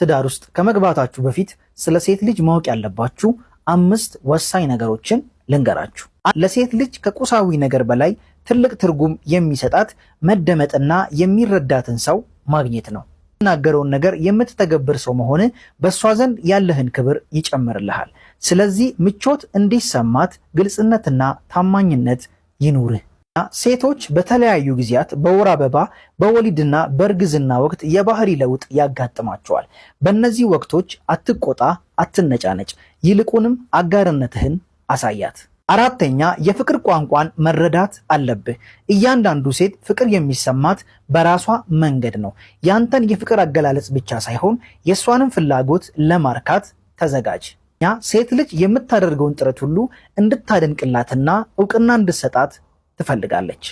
ትዳር ውስጥ ከመግባታችሁ በፊት ስለ ሴት ልጅ ማወቅ ያለባችሁ 5 ወሳኝ ነገሮችን ልንገራችሁ። ለሴት ልጅ ከቁሳዊ ነገር በላይ ትልቅ ትርጉም የሚሰጣት መደመጥና የሚረዳትን ሰው ማግኘት ነው። የምትናገረውን ነገር የምትተገብር ሰው መሆን በእሷ ዘንድ ያለህን ክብር ይጨምርልሃል። ስለዚህ ምቾት እንዲሰማት ግልጽነትና ታማኝነት ይኑርህ። ሴቶች በተለያዩ ጊዜያት በወር አበባ፣ በወሊድና በእርግዝና ወቅት የባህሪ ለውጥ ያጋጥማቸዋል። በእነዚህ ወቅቶች አትቆጣ፣ አትነጫነጭ፣ ይልቁንም አጋርነትህን አሳያት። 4ኛ የፍቅር ቋንቋን መረዳት አለብህ። እያንዳንዱ ሴት ፍቅር የሚሰማት በራሷ መንገድ ነው። ያንተን የፍቅር አገላለጽ ብቻ ሳይሆን የእሷንም ፍላጎት ለማርካት ተዘጋጅ። ሴት ልጅ የምታደርገውን ጥረት ሁሉ እንድታደንቅላትና እውቅና እንድትሰጣት ትፈልጋለች።